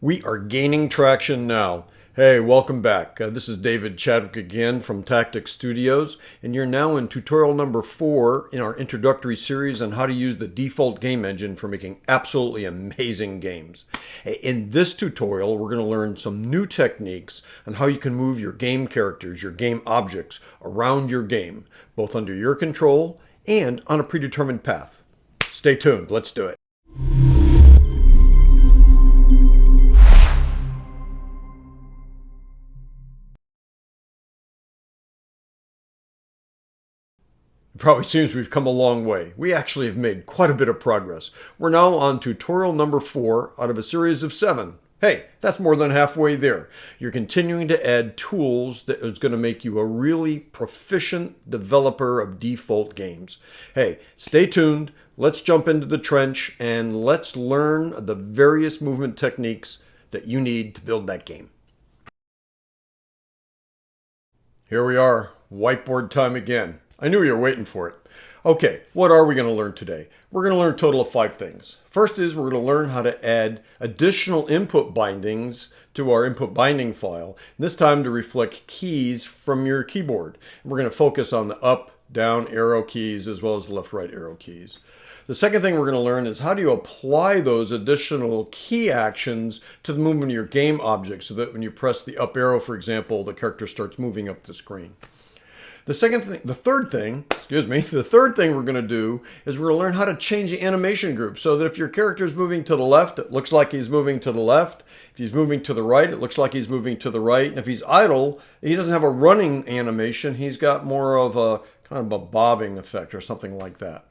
We are gaining traction now. Hey, welcome back. This is David Chadwick again from Tactics Studios, and you're now in tutorial number 4 in our introductory series on how to use the Defold game engine for making absolutely amazing games. In this tutorial, we're going to learn some new techniques on how you can move your game characters, your game objects around your game, both under your control and on a predetermined path. Stay tuned. Let's do it. It probably seems we've come a long way. We actually have made quite a bit of progress. We're now on tutorial number 4 out of a series of 7. Hey, that's more than halfway there. You're continuing to add tools that is going to make you a really proficient developer of default games. Hey, stay tuned. Let's jump into the trench and let's learn the various movement techniques that you need to build that game. Here we are, whiteboard time again. I knew you were waiting for it. Okay, what are we going to learn today? We're going to learn a total of 5 things. First is we're going to learn how to add additional input bindings to our input binding file, this time to reflect keys from your keyboard. We're going to focus on the up, down arrow keys as well as the left, right arrow keys. The second thing we're going to learn is how do you apply those additional key actions to the movement of your game object so that when you press the up arrow, for example, the character starts moving up the screen. The third thing we're going to do is we're going to learn how to change the animation group so that if your character is moving to the left, it looks like he's moving to the left. If he's moving to the right, it looks like he's moving to the right. And if he's idle, he doesn't have a running animation. He's got more of a kind of a bobbing effect or something like that.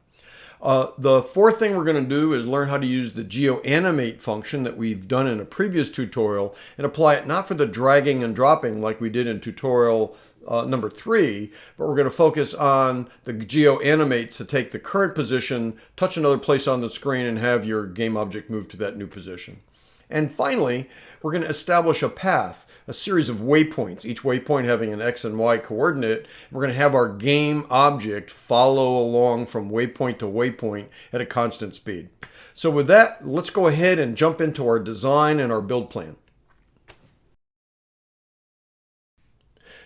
The fourth thing we're going to do is learn how to use the GeoAnimate function that we've done in a previous tutorial and apply it not for the dragging and dropping like we did in tutorial number 3, but we're going to focus on the GeoAnimate to take the current position, touch another place on the screen, and have your game object move to that new position. And finally, we're going to establish a path, a series of waypoints, each waypoint having an X and Y coordinate. We're going to have our game object follow along from waypoint to waypoint at a constant speed. So with that, let's go ahead and jump into our design and our build plan.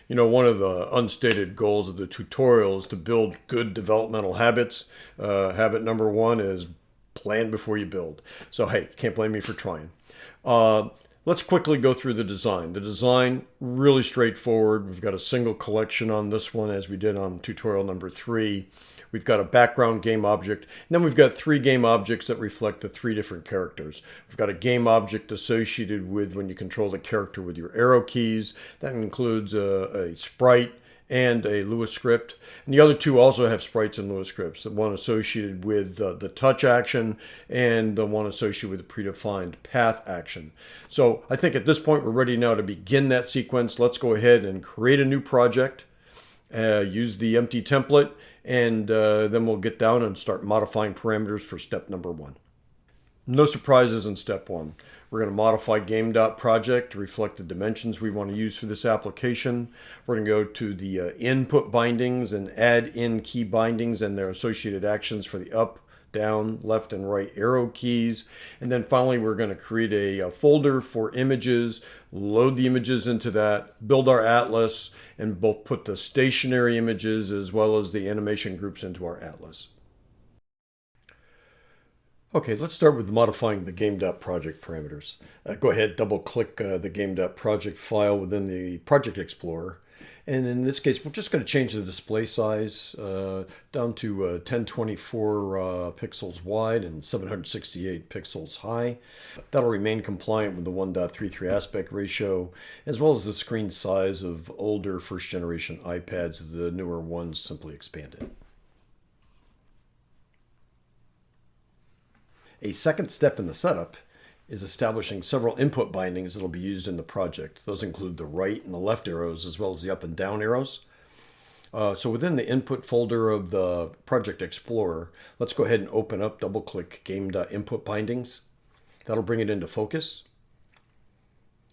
You know, one of the unstated goals of the tutorial is to build good developmental habits. Habit number 1 is plan before you build. So, hey, can't blame me for trying. Let's quickly go through the design. The design, really straightforward. We've got a single collection on this one as we did on tutorial number 3. We've got a background game object, and then we've got 3 game objects that reflect the 3 different characters. We've got a game object associated with when you control the character with your arrow keys. That includes a sprite and a Lewis script. And the other 2 also have sprites and Lewis scripts. The one associated with the touch action and the one associated with the predefined path action. So I think at this point we're ready now to begin that sequence. Let's go ahead and create a new project. Use the empty template, and then we'll get down and start modifying parameters for step number 1. No surprises in step 1. We're going to modify game.project to reflect the dimensions we want to use for this application. We're going to go to the input bindings and add in key bindings and their associated actions for the up, down, left, and right arrow keys. And then finally, we're going to create a folder for images, load the images into that, build our atlas, and both put the stationary images as well as the animation groups into our atlas. Okay, let's start with modifying the game.project parameters. Go ahead, double-click the game.project file within the Project Explorer. And in this case, we're just going to change the display size down to 1024 pixels wide and 768 pixels high. That'll remain compliant with the 1.33 aspect ratio, as well as the screen size of older first-generation iPads. The newer ones simply expanded. A second step in the setup is establishing several input bindings that will be used in the project. Those include the right and the left arrows as well as the up and down arrows. So within the input folder of the Project Explorer, let's go ahead and open up, double-click game.input bindings. That'll bring it into focus.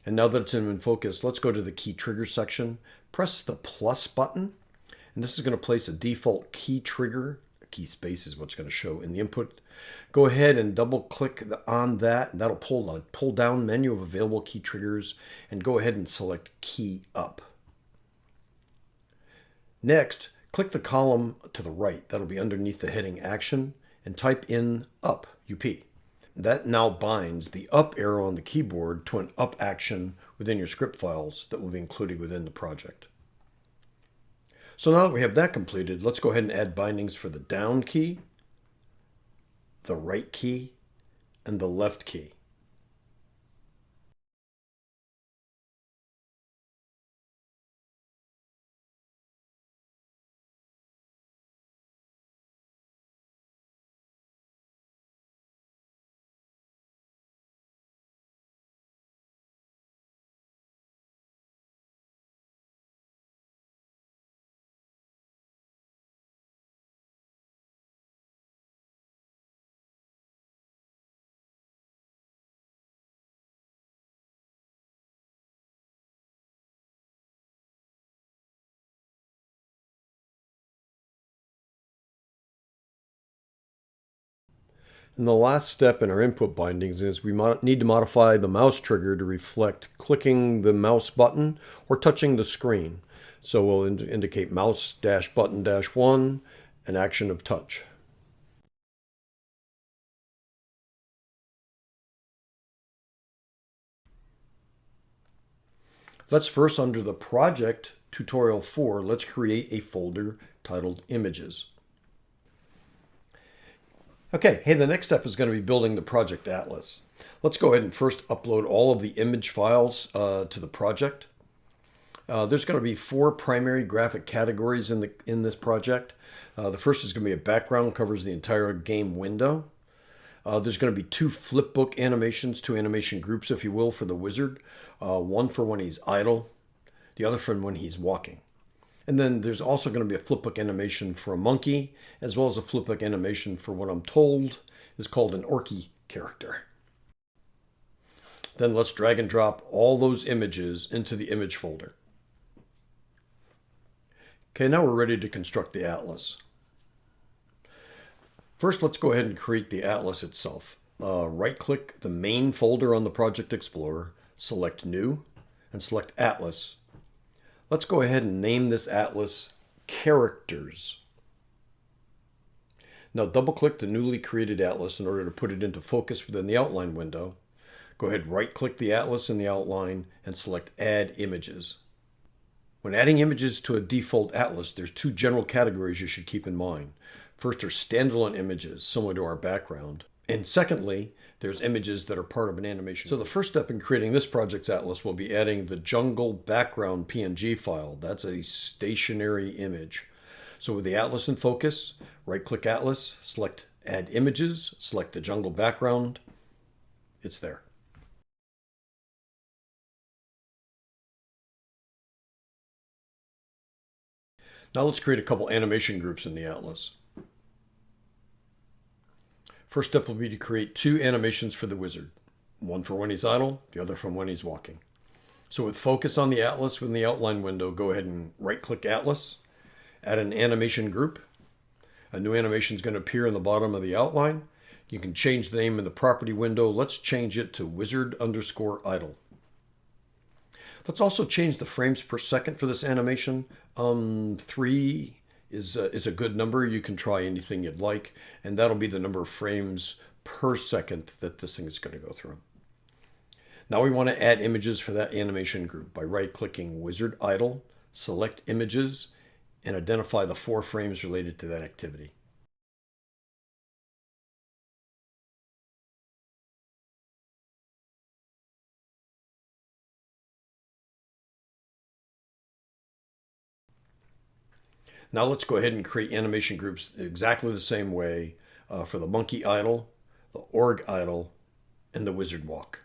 And now that it's in focus, let's go to the key trigger section, press the plus button, and this is going to place a default key trigger. A key space is what's going to show in the input Go ahead and double click on that, and that'll pull a pull down menu of available key triggers, and go ahead and select Key Up. Next, click the column to the right. That'll be underneath the heading Action, and type in Up, UP. That now binds the up arrow on the keyboard to an up action within your script files that will be included within the project. So now that we have that completed, let's go ahead and add bindings for the down key, the right key, and the left key. And the last step in our input bindings is we need to modify the mouse trigger to reflect clicking the mouse button or touching the screen. So we'll indicate mouse dash button dash 1, an action of touch. Let's first, under the project tutorial 4, let's create a folder titled Images. Okay, hey, the next step is going to be building the project atlas. Let's go ahead and first upload all of the image files to the project. There's going to be 4 primary graphic categories in this project. The first is going to be a background, covers the entire game window. There's going to be 2 flipbook animations, 2 animation groups, if you will, for the wizard. One for when he's idle, the other for when he's walking. And then there's also going to be a flipbook animation for a monkey, as well as a flipbook animation for what I'm told is called an orky character. Then let's drag and drop all those images into the image folder. Okay, now we're ready to construct the atlas. First, let's go ahead and create the atlas itself. Right-click the main folder on the Project Explorer, select New, and select Atlas. Let's go ahead and name this atlas Characters. Now double-click the newly created atlas in order to put it into focus within the outline window. Go ahead, right-click the atlas in the outline and select Add Images. When adding images to a default atlas, there's 2 general categories you should keep in mind. First are standalone images, similar to our background. And secondly, there's images that are part of an animation. So the first step in creating this project's atlas will be adding the jungle background PNG file. That's a stationary image. So with the atlas in focus, right-click atlas, select Add Images, select the jungle background. It's there. Now let's create a couple animation groups in the atlas. First step will be to create 2 animations for the wizard. One for when he's idle, the other from when he's walking. So with focus on the atlas within the outline window, go ahead and right-click Atlas, add an animation group. A new animation is going to appear in the bottom of the outline. You can change the name in the property window. Let's change it to wizard_idle. Let's also change the frames per second for this animation. 3 is a good number. You can try anything you'd like, and that'll be the number of frames per second that this thing is going to go through. Now we want to add images for that animation group by right-clicking Wizard Idle, select Images, and identify the 4 frames related to that activity. Now let's go ahead and create animation groups exactly the same way for the monkey idle, the org idle, and the wizard walk.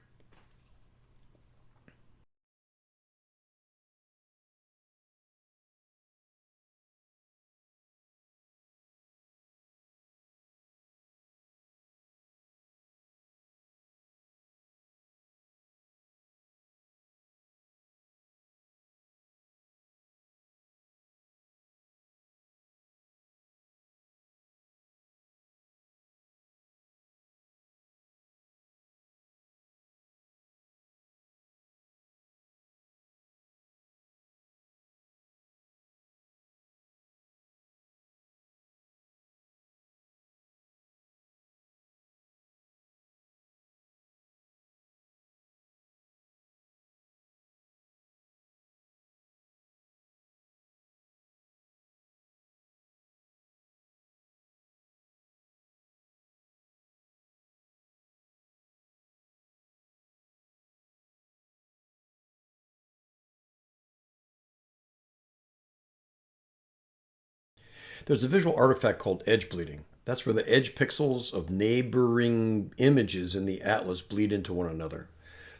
There's a visual artifact called edge bleeding. That's where the edge pixels of neighboring images in the atlas bleed into one another.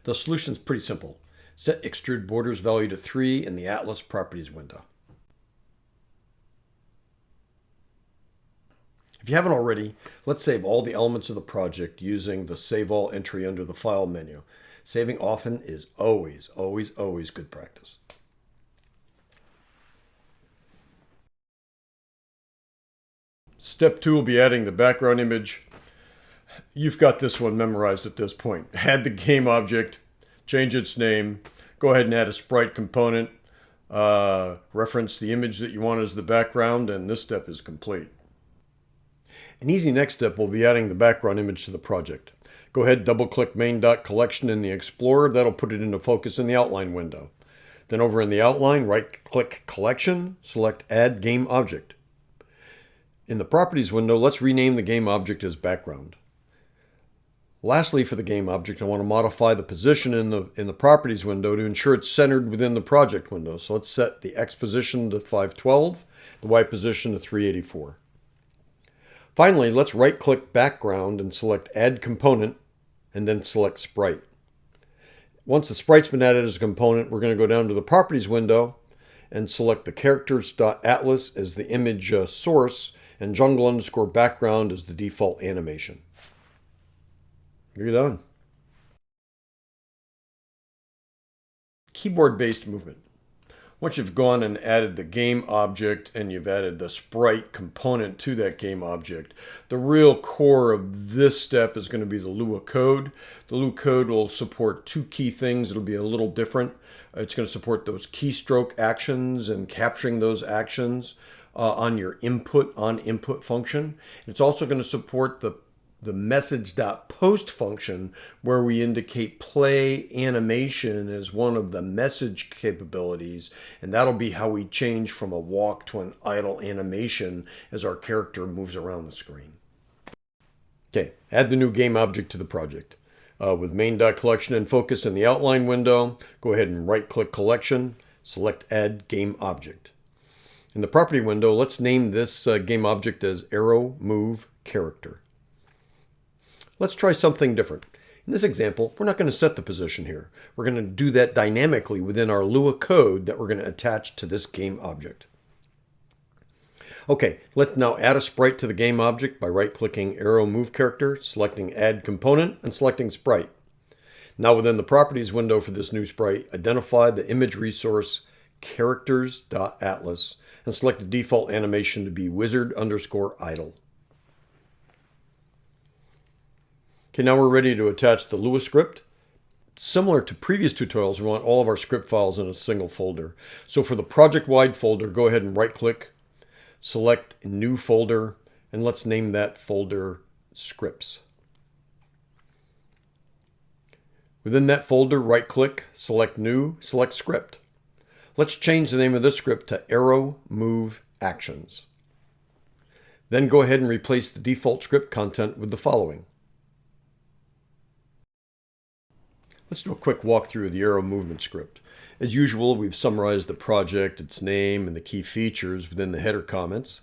The solution is pretty simple. Set extrude borders value to 3 in the atlas properties window. If you haven't already, let's save all the elements of the project using the Save All entry under the File menu. Saving often is always good practice. Step 2 will be adding the background image. You've got this one memorized at this point. Add the game object, change its name, go ahead and add a sprite component, reference the image that you want as the background, and this step is complete. An easy next step will be adding the background image to the project. Go ahead, double-click main.collection in the Explorer. That'll put it into focus in the outline window. Then over in the outline, right-click Collection, select Add Game Object. In the Properties window, let's rename the game object as Background. Lastly, for the game object, I want to modify the position in the Properties window to ensure it's centered within the project window. So let's set the X position to 512, the Y position to 384. Finally, let's right-click Background and select Add Component, and then select Sprite. Once the sprite's been added as a component, we're going to go down to the Properties window and select the characters.atlas as the image source and jungle_background as the default animation. You're done. Keyboard-based movement. Once you've gone and added the game object and you've added the sprite component to that game object, the real core of this step is going to be the Lua code. The Lua code will support 2 key things. It'll be a little different. It's going to support those keystroke actions and capturing those actions on your input function. It's also going to support the message.post function, where we indicate play animation as one of the message capabilities, and that'll be how we change from a walk to an idle animation as our character moves around the screen. Okay, add the new game object to the project. With main.collection in focus in the outline window, go ahead and right-click Collection, select Add Game Object. In the Property window, let's name this game object as Arrow Move Character. Let's try something different. In this example, we're not going to set the position here. We're going to do that dynamically within our Lua code that we're going to attach to this game object. Okay, let's now add a sprite to the game object by right-clicking Arrow Move Character, selecting Add Component, and selecting Sprite. Now within the Properties window for this new sprite, identify the image resource characters.atlas and select the default animation to be wizard_idle. Okay, now we're ready to attach the Lua script. Similar to previous tutorials, we want all of our script files in a single folder. So for the project-wide folder, go ahead and right-click, select New Folder, and let's name that folder Scripts. Within that folder, right-click, select New, select Script. Let's change the name of this script to Arrow Move Actions. Then go ahead and replace the default script content with the following. Let's do a quick walkthrough of the arrow movement script. As usual, we've summarized the project, its name, and the key features within the header comments.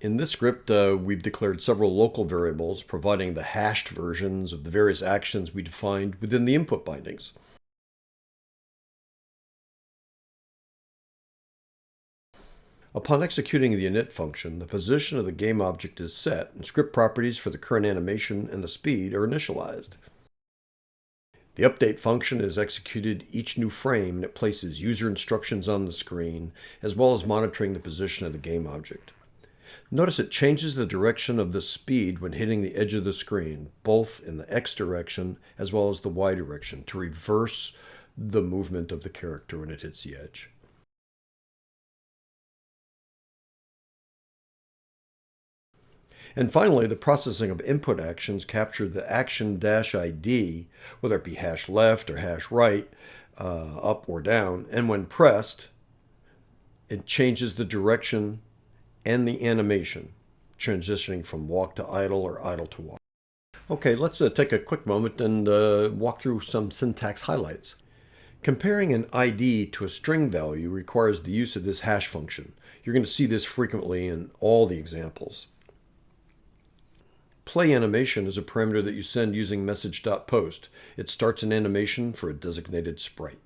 In this script, we've declared several local variables, providing the hashed versions of the various actions we defined within the input bindings. Upon executing the init function, the position of the game object is set, and script properties for the current animation and the speed are initialized. The update function is executed each new frame, and it places user instructions on the screen, as well as monitoring the position of the game object. Notice it changes the direction of the speed when hitting the edge of the screen, both in the X direction as well as the Y direction, to reverse the movement of the character when it hits the edge. And finally, the processing of input actions captured the action-ID, whether it be hash left or hash right, up or down, and when pressed, it changes the direction and the animation, transitioning from walk to idle or idle to walk. Okay, let's take a quick moment and walk through some syntax highlights. Comparing an ID to a string value requires the use of this hash function. You're going to see this frequently in all the examples. Play animation is a parameter that you send using message.post. It starts an animation for a designated sprite.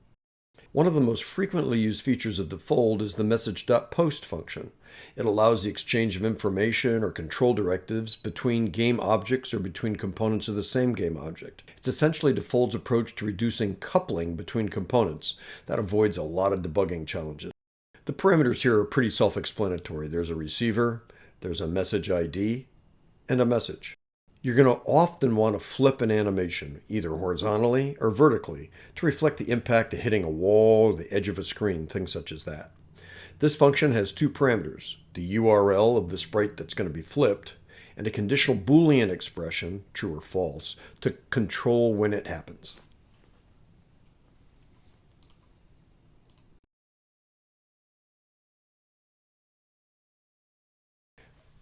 One of the most frequently used features of Defold is the message.post function. It allows the exchange of information or control directives between game objects or between components of the same game object. It's essentially Defold's approach to reducing coupling between components. That avoids a lot of debugging challenges. The parameters here are pretty self-explanatory. There's a receiver, there's a message ID, and a message. You're going to often want to flip an animation, either horizontally or vertically, to reflect the impact of hitting a wall or the edge of a screen, things such as that. This function has two parameters, the URL of the sprite that's going to be flipped, and a conditional Boolean expression, true or false, to control when it happens.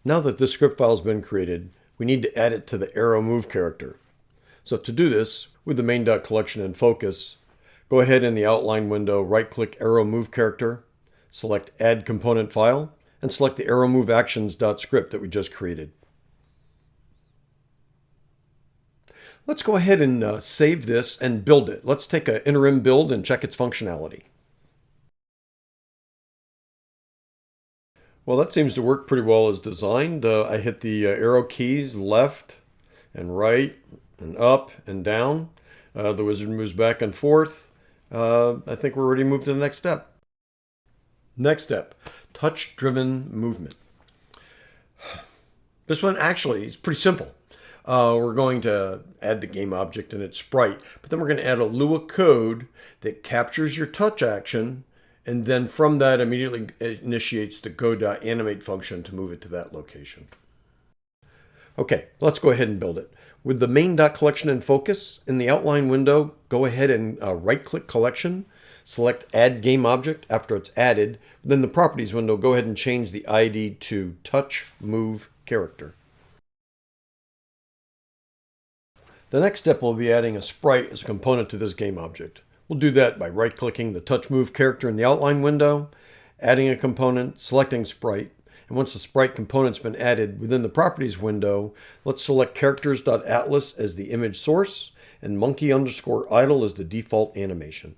Now that this script file has been created, we need to add it to the arrow move character. So to do this, with the main.collection in focus, go ahead in the outline window, right-click arrow move character, select add component file, and select the arrow move actions.script that we just created. Let's go ahead and save this and build it. Let's take an interim build and check its functionality. Well, that seems to work pretty well as designed. I hit the arrow keys left and right and up and down. The wizard moves back and forth. I think we're ready to move to the next step. Next step, touch-driven movement. This one actually is pretty simple. We're going to add the game object and its sprite, but then we're going to add a Lua code that captures your touch action, and then from that immediately initiates the go.animate function to move it to that location. Okay, let's go ahead and build it. With the main.collection in focus, in the outline window, go ahead and right-click collection, select add game object after it's added. Then the properties window, go ahead and change the ID to touch move character. The next step will be adding a sprite as a component to this game object. We'll do that by right-clicking the touch move character in the outline window, adding a component, selecting sprite, and once the sprite component's been added within the properties window, let's select characters.atlas as the image source and monkey_idle as the default animation.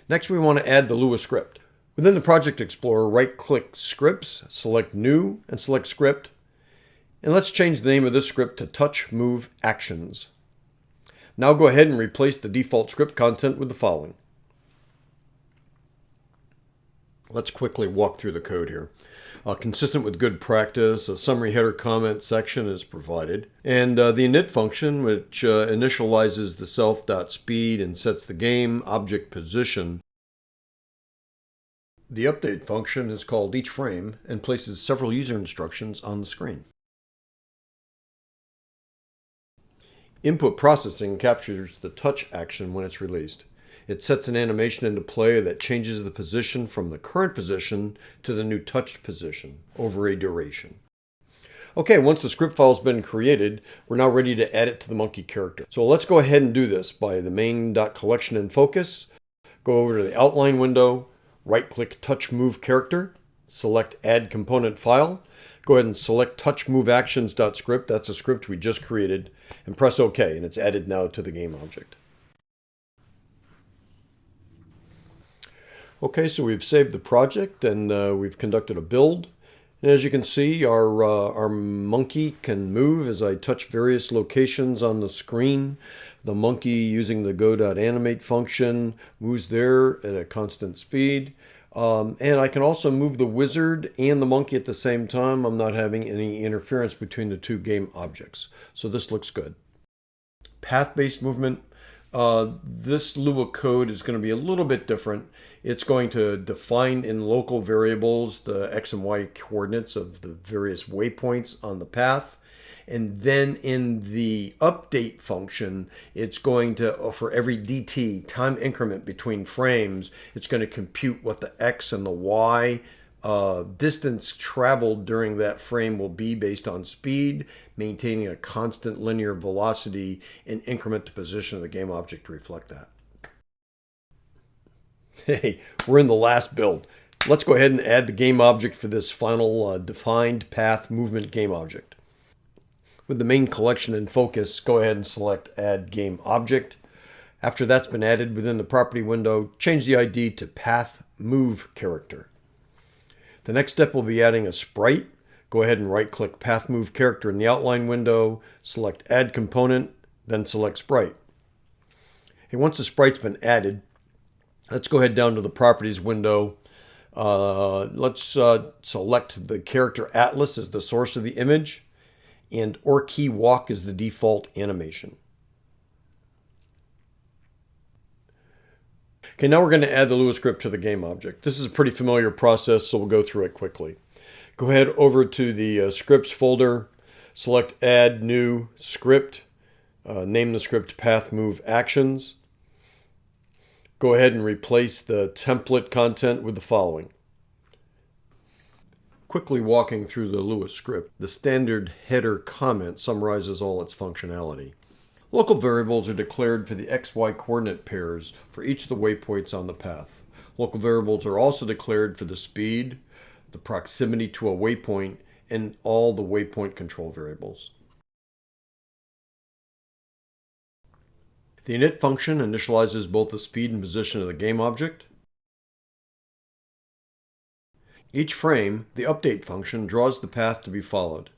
Next, we want to add the Lua script. Within the Project Explorer, right-click Scripts, select New, and select Script. And let's change the name of this script to Touch Move Actions. Now go ahead and replace the default script content with the following. Let's quickly walk through the code here. Consistent with good practice, a summary header comment section is provided. And the init function, which initializes the self.speed and sets the game object position. The update function is called each frame and places several user instructions on the screen. Input processing captures the touch action when it's released. It sets an animation into play that changes the position from the current position to the new touched position over a duration. Okay, once the script file's been created, we're now ready to add it to the monkey character. So let's go ahead and do this by the main.collection in focus. Go over to the outline window, right-click touch move character, select add component file. Go ahead and select touch move actions.script. That's a script we just created, and press OK, and it's added now to the game object. Okay, so we've saved the project and we've conducted a build. And as you can see, our monkey can move as I touch various locations on the screen. The monkey, using the go.animate function, moves there at a constant speed. And I can also move the wizard and the monkey at the same time. I'm not having any interference between the two game objects. So this looks good. Path-based movement. This Lua code is going to be a little bit different. It's going to define in local variables the X and Y coordinates of the various waypoints on the path. And then in the update function, it's going to, for every DT, time increment between frames, it's going to compute what the X and the Y distance traveled during that frame will be based on speed, maintaining a constant linear velocity and increment the position of the game object to reflect that. Hey, we're in the last build. Let's go ahead and add the game object for this final defined path movement game object. With the main collection in focus, go ahead and select Add Game Object. After that's been added within the property window, change the ID to Path Move Character. The next step will be adding a sprite. Go ahead and right-click Path Move Character in the outline window, select Add Component, then select Sprite. And once the sprite's been added, let's go ahead down to the Properties window. Let's select the character Atlas as the source of the image, and OrKey Walk is the default animation. Okay, now we're going to add the Lua script to the game object. This is a pretty familiar process, so we'll go through it quickly. Go ahead over to the scripts folder, select Add New Script, name the script Path Move Actions. Go ahead and replace the template content with the following. Quickly walking through the Lua script, the standard header comment summarizes all its functionality. Local variables are declared for the XY coordinate pairs for each of the waypoints on the path. Local variables are also declared for the speed, the proximity to a waypoint, and all the waypoint control variables. The init function initializes both the speed and position of the game object. Each frame, the update function draws the path to be followed.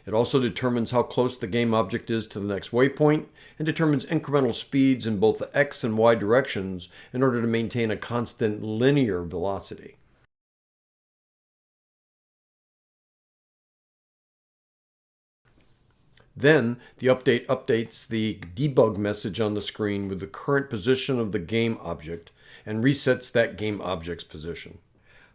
It also determines how close the game object is to the next waypoint and determines incremental speeds in both the X and Y directions in order to maintain a constant linear velocity. Then, the update updates the debug message on the screen with the current position of the game object and resets that game object's position.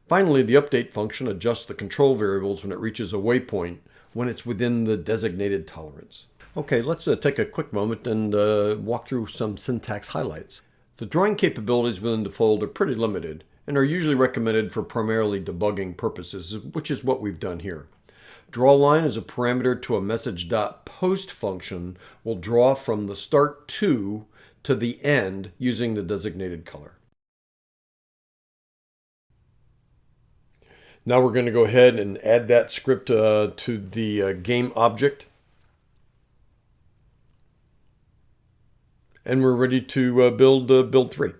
Finally, the update function adjusts the control variables when it reaches a waypoint when it's within the designated tolerance. Okay, let's take a quick moment and walk through some syntax highlights. The drawing capabilities within Defold are pretty limited and are usually recommended for primarily debugging purposes, which is what we've done here. DrawLine is a parameter to a message.post function will draw from the start to the end using the designated color. Now we're going to go ahead and add that script to the game object. And we're ready to build build 3.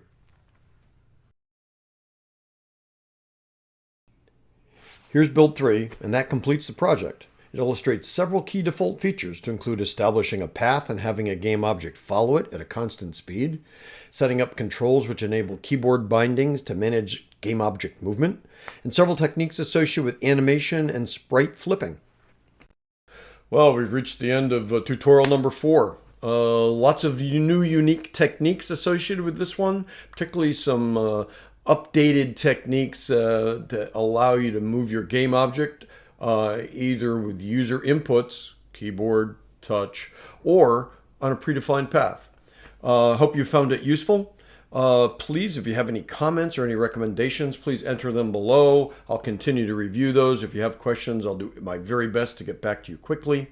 Here's build 3, and that completes the project. It illustrates several key default features to include establishing a path and having a game object follow it at a constant speed, setting up controls which enable keyboard bindings to manage game object movement, and several techniques associated with animation and sprite flipping. Well, we've reached the end of tutorial number 4. Lots of new unique techniques associated with this one, particularly some updated techniques that allow you to move your game object either with user inputs, keyboard, touch, or on a predefined path. Hope you found it useful. Please, if you have any comments or any recommendations, please enter them below. I'll continue to review those. If you have questions, I'll do my very best to get back to you quickly.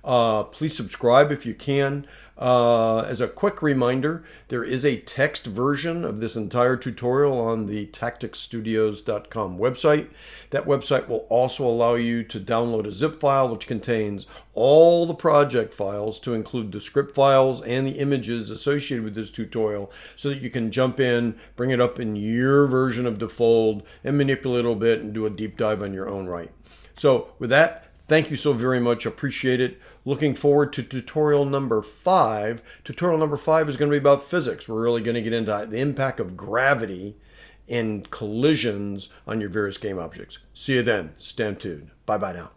Please subscribe if you can. As a quick reminder, there is a text version of this entire tutorial on the tacticsstudios.com website. That website will also allow you to download a zip file which contains all the project files to include the script files and the images associated with this tutorial so that you can jump in, bring it up in your version of Defold, and manipulate a little bit and do a deep dive on your own right. So with that, thank you so very much. Appreciate it. Looking forward to tutorial number 5. Tutorial number 5 is going to be about physics. We're really going to get into the impact of gravity and collisions on your various game objects. See you then. Stay tuned. Bye-bye now.